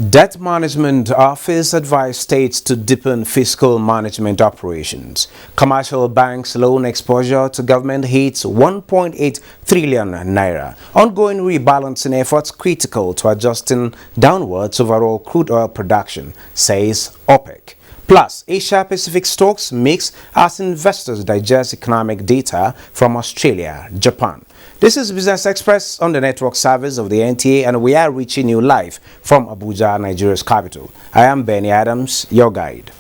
Debt Management Office advised states to deepen fiscal management operations. Commercial banks' loan exposure to government hits 1.8 trillion naira. Ongoing rebalancing efforts critical to adjusting downwards overall crude oil production, says OPEC. Plus, Asia-Pacific stocks mix as investors digest economic data from Australia, Japan. This is Business Express on the network service of the NTA, and we are reaching you live from Abuja, Nigeria's capital. I am Benny Adams, your guide.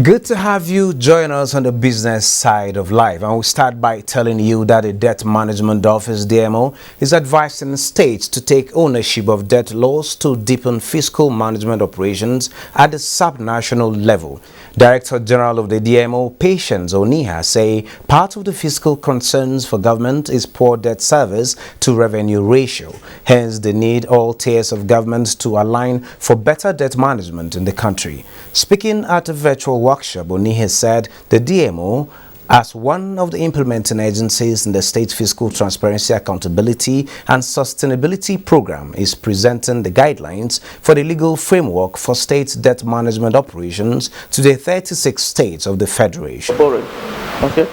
Good to have you join us on the business side of life, and we'll start by telling you that the Debt Management Office (DMO) is advising states to take ownership of debt laws to deepen fiscal management operations at the subnational level. Director General of the DMO, Patience Oniha, say part of the fiscal concerns for government is poor debt service to revenue ratio. Hence, they need all tiers of government to align for better debt management in the country. Speaking at a virtual workshop, Oniha said the DMO, as one of the implementing agencies in the State Fiscal Transparency, Accountability and Sustainability Program, is presenting the guidelines for the legal framework for state debt management operations to the 36 states of the Federation. Okay,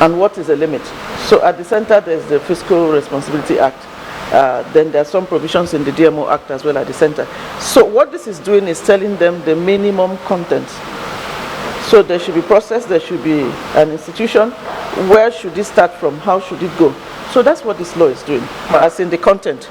and what is the limit? So at the center there's the Fiscal Responsibility Act. Then there are some provisions in the DMO Act as well at the center. So what this is doing is telling them the minimum content. So there should be process, there should be an institution. Where should it start from? How should it go? So that's what this law is doing, as in the content.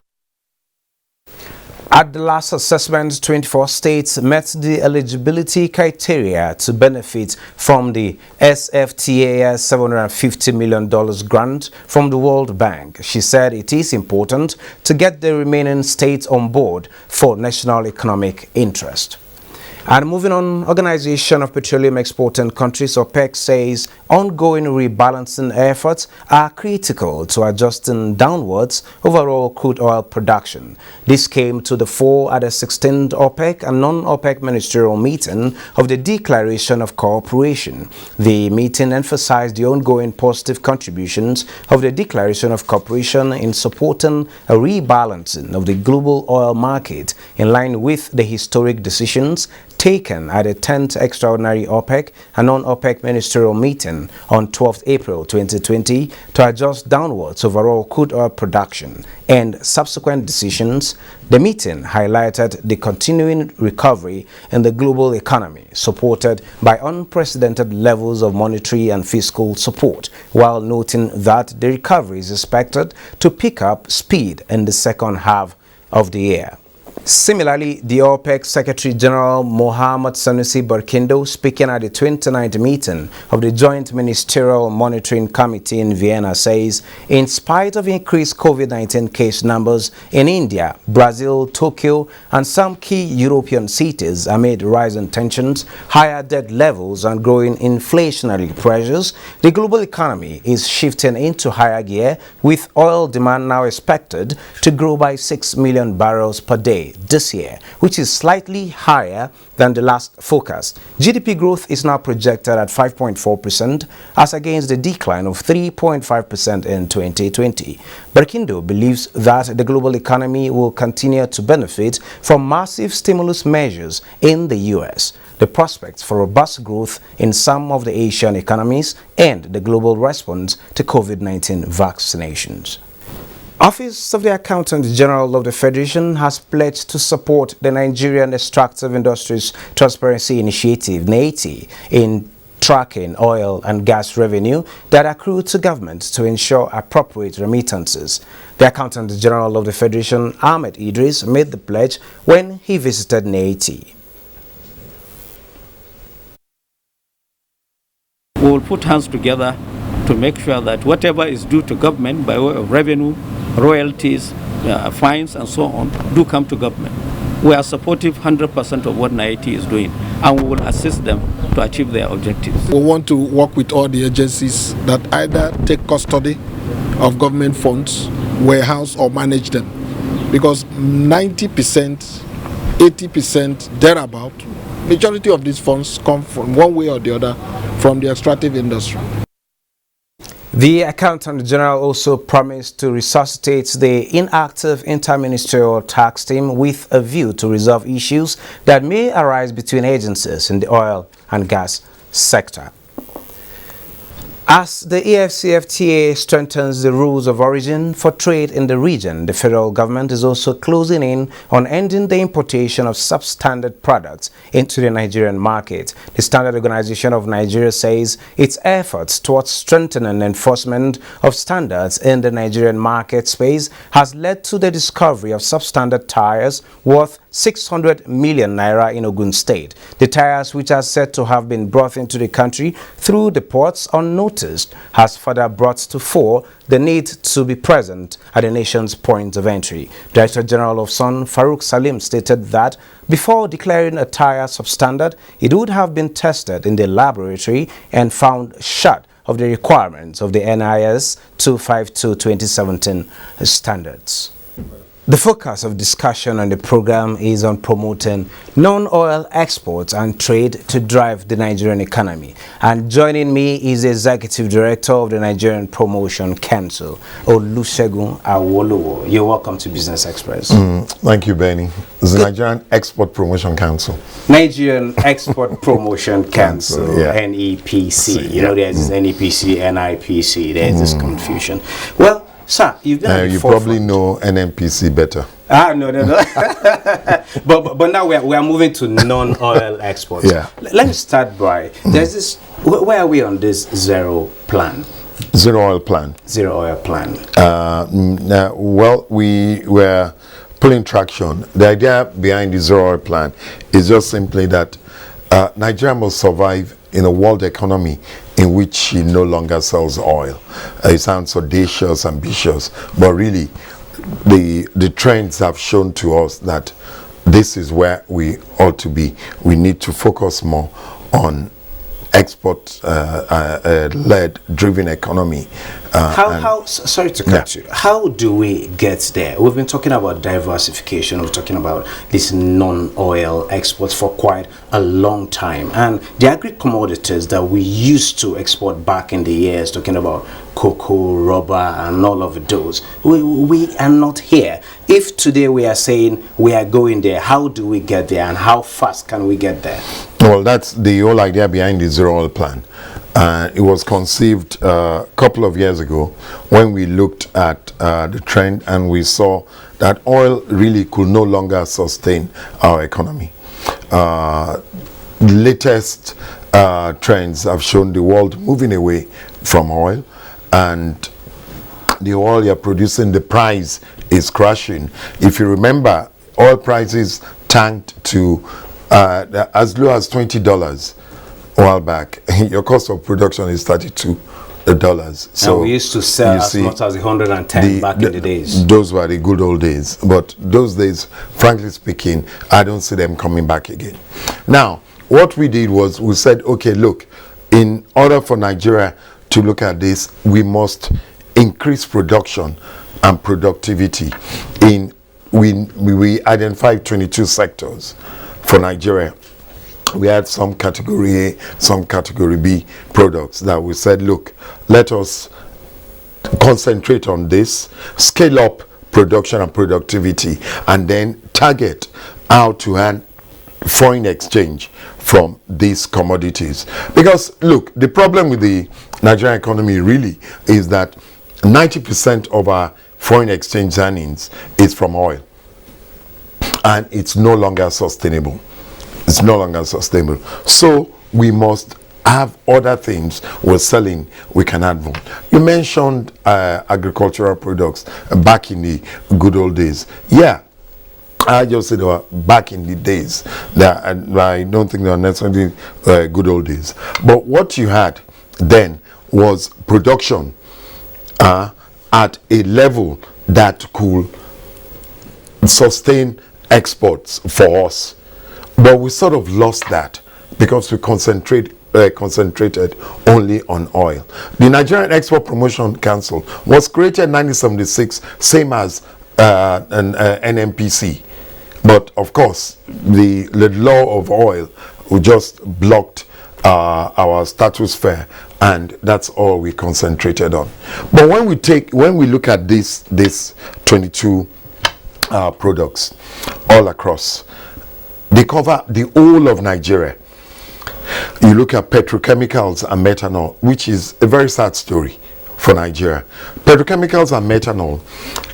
At the last assessment, 24 states met the eligibility criteria to benefit from the SFTA's $750 million grant from the World Bank. She said it is important to get the remaining states on board for national economic interest. And moving on, Organization of Petroleum Exporting Countries, OPEC, says ongoing rebalancing efforts are critical to adjusting downwards overall crude oil production. This came to the fore at the 16th OPEC and non-OPEC ministerial meeting of the Declaration of Cooperation. The meeting emphasized the ongoing positive contributions of the Declaration of Cooperation in supporting a rebalancing of the global oil market in line with the historic decisions taken at the 10th Extraordinary OPEC and non-OPEC ministerial meeting on 12th April 2020 to adjust downwards overall crude oil production and subsequent decisions. The meeting highlighted the continuing recovery in the global economy, supported by unprecedented levels of monetary and fiscal support, while noting that the recovery is expected to pick up speed in the second half of the year. Similarly, the OPEC Secretary General Mohamed Sanusi Barkindo, speaking at the 29th meeting of the Joint Ministerial Monitoring Committee in Vienna, says in spite of increased COVID-19 case numbers in India, Brazil, Tokyo, and some key European cities amid rising tensions, higher debt levels, and growing inflationary pressures, the global economy is shifting into higher gear, with oil demand now expected to grow by 6 million barrels per day this year, which is slightly higher than the last forecast. GDP growth is now projected at 5.4% as against the decline of 3.5% in 2020. Barkindo believes that the global economy will continue to benefit from massive stimulus measures in the US, the prospects for robust growth in some of the Asian economies, and the global response to COVID-19 vaccinations. Office of the Accountant General of the Federation has pledged to support the Nigerian Extractive Industries Transparency Initiative (NTA) in tracking oil and gas revenue that accrue to government to ensure appropriate remittances. The Accountant General of the Federation, Ahmed Idris, made the pledge when he visited NTA. we will put hands together to make sure that whatever is due to government by way of revenue, royalties, fines, and so on, do come to government. We are supportive 100% of what NIT is doing, and we will assist them to achieve their objectives. We want to work with all the agencies that either take custody of government funds, warehouse or manage them, because 90%, 80% thereabout, majority of these funds come from one way or the other from the extractive industry. The Accountant General also promised to resuscitate the inactive interministerial tax team with a view to resolve issues that may arise between agencies in the oil and gas sector. As the AfCFTA strengthens the rules of origin for trade in the region, the federal government is also closing in on ending the importation of substandard products into the Nigerian market. The Standard Organization of Nigeria says its efforts towards strengthening enforcement of standards in the Nigerian market space has led to the discovery of substandard tires worth 600 million naira in Ogun State. The tires, which are said to have been brought into the country through the ports unnoticed, has further brought to fore the need to be present at the nation's point of entry. Director General of SON, Farouk Salim, stated that before declaring a tire substandard, it would have been tested in the laboratory and found short of the requirements of the NIS 252-2017 standards. The focus of discussion on the program is on promoting non-oil exports and trade to drive the Nigerian economy. And joining me is the Executive Director of the Nigerian Promotion Council, Olusegun Awolowo. You're welcome to Business Express. Thank you, Benny. It's the Nigerian Export Promotion Council. Nigerian Export Promotion Council, yeah. NEPC. You know, there's this NEPC, NIPC. There's this confusion. Well, sir, you've been you probably know NNPC better. No. but now we are moving to non-oil exports. Yeah. Let me start by, there's this, where are we on this zero plan? Zero oil plan. Zero oil plan. Well, we were pulling traction. The idea behind the zero oil plan is just simply that Nigeria must survive in a world economy in which she no longer sells oil. It sounds audacious, ambitious, but really the trends have shown to us that this is where we ought to be. We need to focus more on export-led driven economy. Sorry to cut you. How do we get there? We've been talking about diversification. We're talking about these non-oil exports for quite a long time. And the agri-commodities that we used to export back in the years, talking about cocoa, rubber, and all of those, we are not here. If today we are saying we are going there, how do we get there, and how fast can we get there? Well, that's the whole idea behind the zero oil plan. It was conceived a couple of years ago when we looked at the trend and we saw that oil really could no longer sustain our economy. The latest trends have shown the world moving away from oil, and the oil you're producing, the price is crashing. If you remember, oil prices tanked to as low as $20 a while back. Your cost of production is $32. So and we used to sell as much as 110 back in the days. Those were the good old days. But those days, frankly speaking, I don't see them coming back again. Now, what we did was we said, okay, look, in order for Nigeria to look at this, we must increase production and productivity. We identified 22 sectors for Nigeria. We had some category A, some category B products that we said, look, let us concentrate on this, scale up production and productivity, and then target how to earn foreign exchange from these commodities. Because look, the problem with the Nigerian economy really is that 90% of our foreign exchange earnings is from oil, and it's no longer sustainable. It's no longer sustainable. So we must have other things we're selling we can add more. You mentioned agricultural products back in the good old days. Yeah, I just said back in the days. That I don't think they were necessarily good old days. But what you had then was production at a level that could sustain exports for us. But we sort of lost that because we concentrated only on oil. The Nigerian Export Promotion Council was created in 1976, same as an NMPC. But of course, the law of oil just blocked our stratosphere, and that's all we concentrated on. But when we look at these 22 products all across, they cover the whole of Nigeria. You look at petrochemicals and methanol, which is a very sad story for Nigeria. Petrochemicals and methanol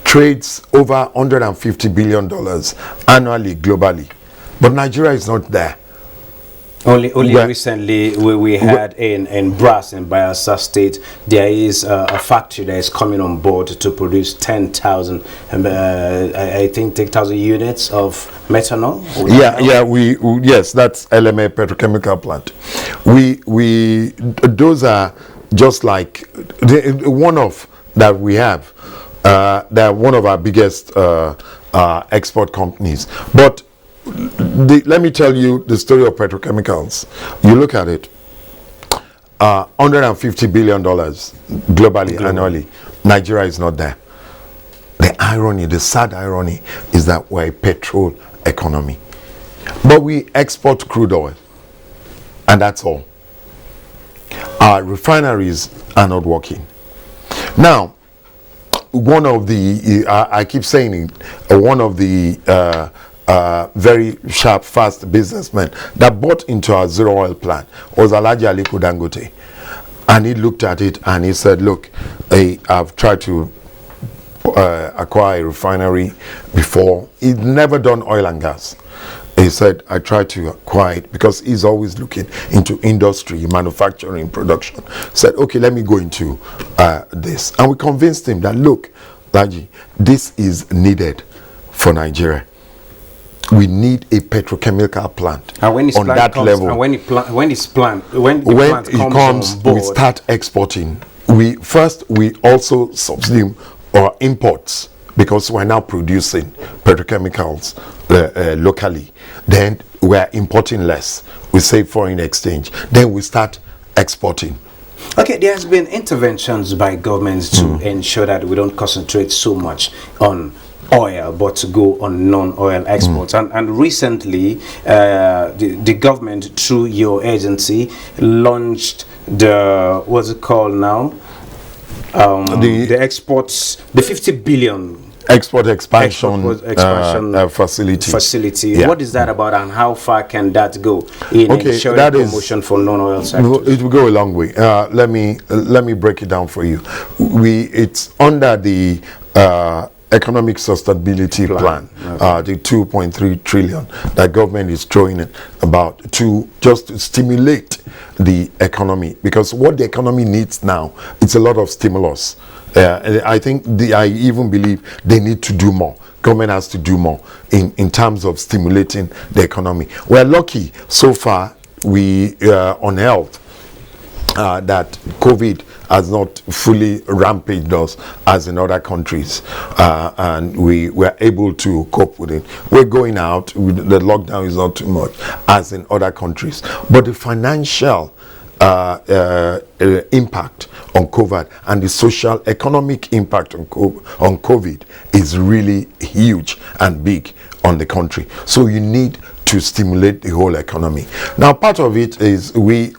trades over $150 billion annually globally, but Nigeria is not there. Only recently we had in Brass in Bayelsa State, there is a factory that is coming on board to produce 10,000 I think 10,000 units of methanol. Yes, that's LMA petrochemical plant. We those are just like the one of that we have. They're one of our biggest export companies, but let me tell you the story of petrochemicals. You look at it, $150 billion globally annually. Nigeria is not there. The sad irony is that we're a petrol economy. But we export crude oil, and that's all. Our refineries are not working. Now, one of the, I keep saying it, one of the very sharp, fast businessmen that bought into our zero oil plant was Alhaji Aliko Dangote. And he looked at it and he said, look, I've tried to acquire a refinery before. He'd never done oil and gas. He said, I tried to acquire it because he's always looking into industry, manufacturing, production. Said, okay, let me go into this. And we convinced him that, look, Laji, this is needed for Nigeria. We need a petrochemical plant on that level. And when it comes, we start exporting. We also subsume our imports because we're now producing petrochemicals locally. Then we're importing less. We save foreign exchange. Then we start exporting. Okay, there has been interventions by governments to ensure that we don't concentrate so much on oil but to go on non-oil exports, and recently the government through your agency launched the what's it called now, the exports, the 50 billion export expansion facility. Yeah. What is that about, and how far can that go in ensuring promotion for non-oil sectors? It will go a long way. Let me break it down for you. It's under the economic sustainability plan, the 2.3 trillion that government is throwing in about to stimulate the economy, because what the economy needs now, it's a lot of stimulus. I even believe they need to do more. Government has to do more in terms of stimulating the economy. We're lucky so far. We on health that COVID has not fully rampaged us as in other countries, and we were able to cope with it. We're going out, the lockdown is not too much as in other countries, but the financial impact on COVID and the social economic impact on COVID is really huge and big on the country. So you need to stimulate the whole economy. Now, part of it is we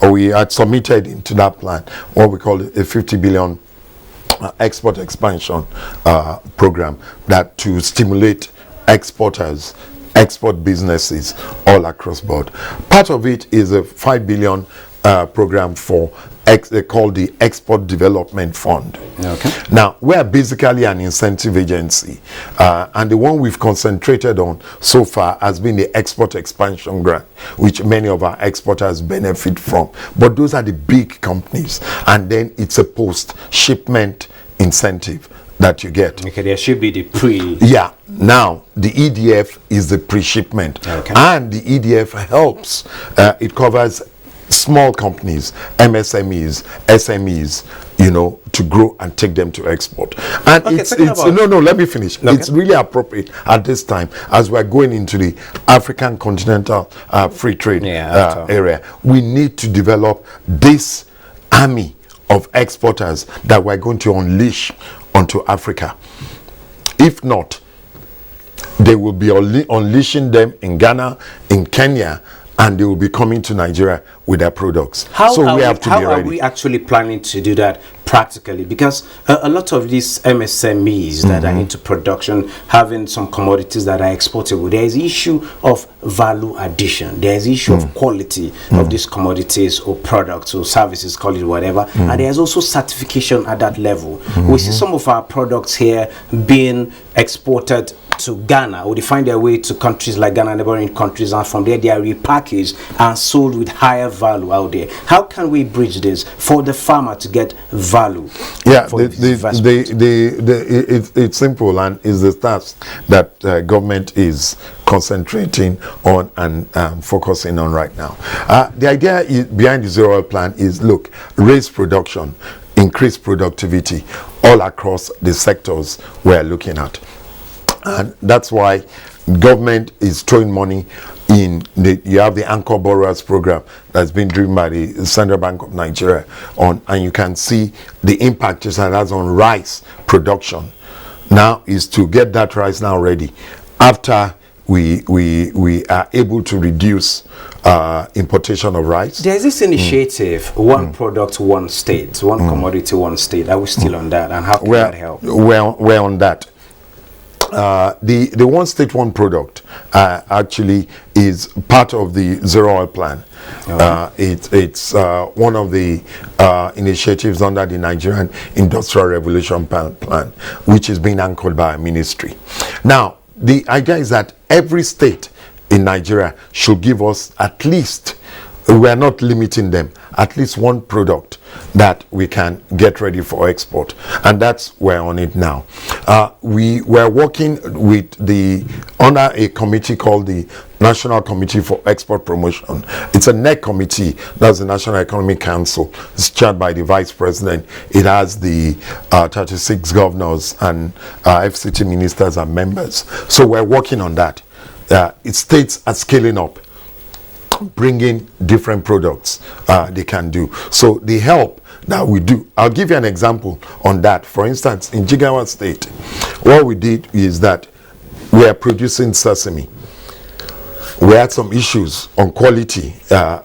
had submitted into that plan what we call a 50 billion export expansion program, that to stimulate exporters, export businesses all across board. Part of it is a 5 billion program for called the Export Development Fund. Okay. Now, we're basically an incentive agency, and the one we've concentrated on so far has been the Export Expansion Grant, which many of our exporters benefit from. But those are the big companies, and then it's a post-shipment incentive that you get. Okay, there should be the pre. Yeah. Now, the EDF is the pre-shipment, and the EDF helps. It covers small companies, MSMEs, SMEs, you know, to grow and take them to export. And Okay, it's no, let me finish. Okay. It's really appropriate at this time as we're going into the African continental free trade area. We need to develop this army of exporters that we're going to unleash onto Africa. If not, they will be unleashing them in Ghana, in Kenya, and they will be coming to Nigeria with their products. So we have to be ready. How are we actually planning to do that practically? Because a lot of these MSMEs that are into production, having some commodities that are exportable, there is issue of value addition. There is issue of quality of these commodities or products or services, call it whatever. And there is also certification at that level. We see some of our products here being exported to Ghana, or they find their way to countries like Ghana, neighboring countries, and from there they are repackaged and sold with higher value out there. How can we bridge this for the farmer to get value? Yeah, it's simple, and is the task that government is concentrating on and focusing on right now. The idea behind the Zero Oil Plan is, look, raise production, increase productivity all across the sectors we're looking at. And that's why government is throwing money in you have the Anchor Borrowers Program that's been driven by the Central Bank of Nigeria and you can see the impact it has on rice production. Now is to get that rice now ready after we are able to reduce importation of rice. There's this initiative, one product, one state, one commodity, one state. Are we still on that? And how can that help? We're on that. The one state, one product actually is part of the Zero Oil Plan. It's one of the initiatives under the Nigerian Industrial Revolution Plan, which is being anchored by a ministry. Now, the idea is that every state in Nigeria should give us at least, we are not limiting them, at least one product that we can get ready for export, and that's we're on it now. We were working with under a committee called the National Committee for Export Promotion. It's a NEC committee, that's the National Economic Council. It's chaired by the Vice President. It has the 36 governors and FCT ministers and members. So we're working on that. States are scaling up, bringing different products they can do. So the help that we do, I'll give you an example on that. For instance, in Jigawa State, what we did is that we are producing sesame. We had some issues on quality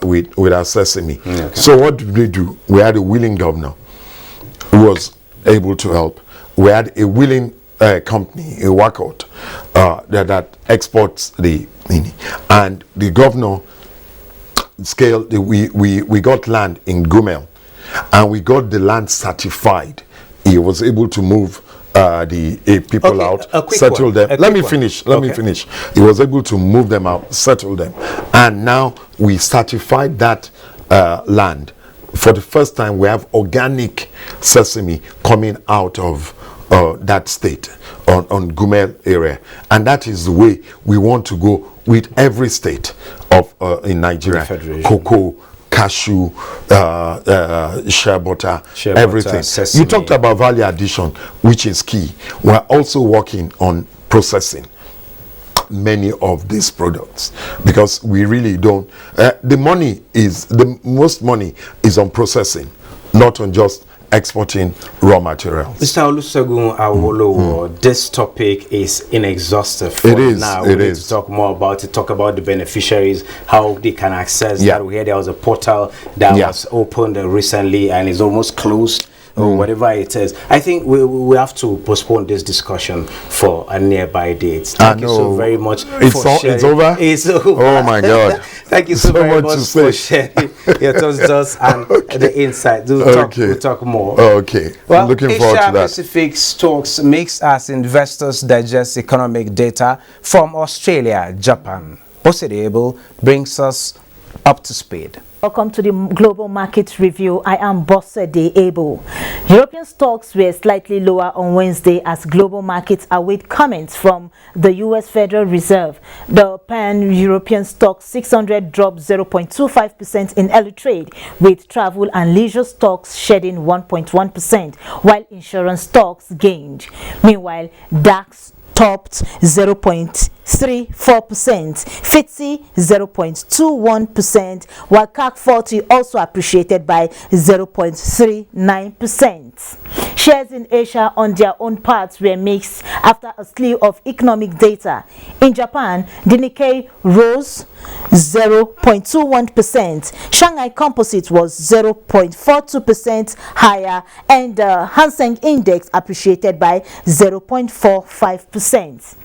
with our sesame. Okay. So what did we do? We had a willing governor who was able to help. We had a willing company, a workout that exports the and the governor scale. We got land in Gumel, and we got the land certified. He was able to move the people out, settle them. Let me finish. He was able to move them out, settle them, and now we certified that land. For the first time, we have organic sesame coming out of that state on Gumel area, and that is the way we want to go with every state of in Nigeria. Cocoa, cashew, shea butter, everything. Sesame. You talked about value addition, which is key. We're also working on processing many of these products because we really don't. The most money is on processing, not on just exporting raw materials. Mr. Olusegun Awolowo, this topic is inexhaustive for now. We need to talk more about it, talk about the beneficiaries, how they can access that. We heard there was a portal that was opened recently and is almost closed. Or whatever it is. I think we have to postpone this discussion for a nearby date. Thank you so very much for sharing. It's over? It's over. Oh my God. Thank you so very much for sharing your thoughts and the insight. We'll talk more. Okay. Well, looking forward to that. Asia-Pacific stocks makes us investors digest economic data from Australia, Japan. Positiable brings us up to speed. Welcome to the Global Market Review. I am Bossede Able. European stocks were slightly lower on Wednesday as global markets await comments from the U.S. Federal Reserve. The pan-European stock 600 dropped 0.25% in early trade, with travel and leisure stocks shedding 1.1%, while insurance stocks gained. Meanwhile, DAX topped 0.34%, FTSE 0.21%, while CAC 40 also appreciated by 0.39%. Shares in Asia on their own parts were mixed after a slew of economic data. In Japan, the Nikkei rose 0.21%, Shanghai Composite was 0.42% higher, and the Hang Seng Index appreciated by 0.45%.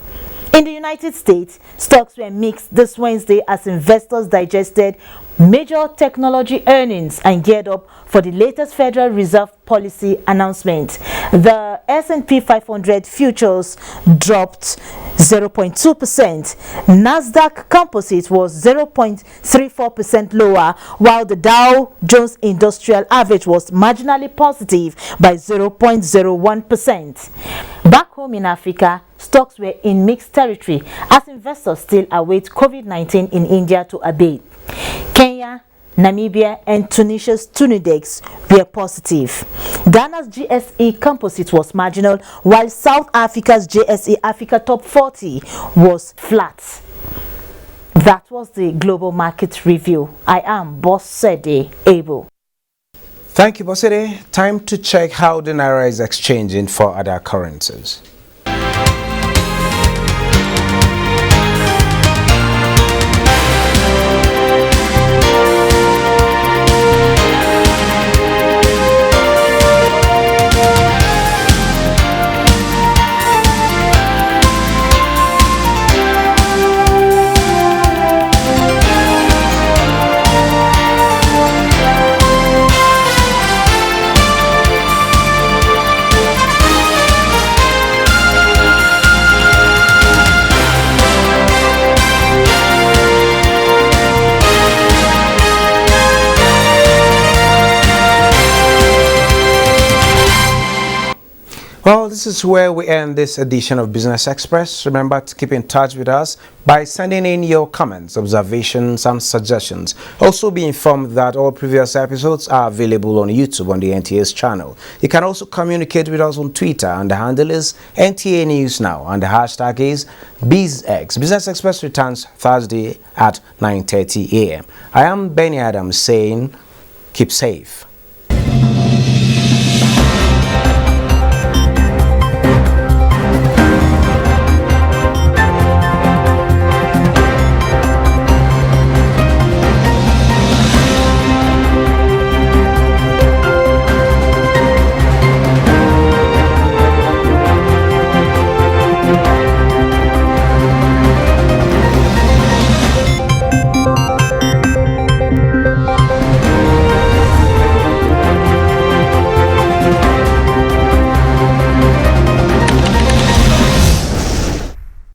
In the United States, stocks were mixed this Wednesday as investors digested major technology earnings and geared up for the latest Federal Reserve policy announcement. The S&P 500 futures dropped 0.2%. Nasdaq Composite was 0.34% lower, while the Dow Jones Industrial Average was marginally positive by 0.01%. Back home in Africa, stocks were in mixed territory as investors still await COVID-19 in India to abate. Kenya, Namibia and Tunisia's Tunidex were positive. Ghana's GSE Composite was marginal, while South Africa's JSE Africa Top 40 was flat. That was the Global Market Review. I am Bossede Able. Thank you, Bossede. Time to check how the Naira is exchanging for other currencies. Well, this is where we end this edition of Business Express. Remember to keep in touch with us by sending in your comments, observations, and suggestions. Also be informed that all previous episodes are available on YouTube on the NTA's channel. You can also communicate with us on Twitter, and the handle is NTA News Now, and the hashtag is BizX. Business Express returns Thursday at 9:30 a.m. I am Benny Adams saying, keep safe.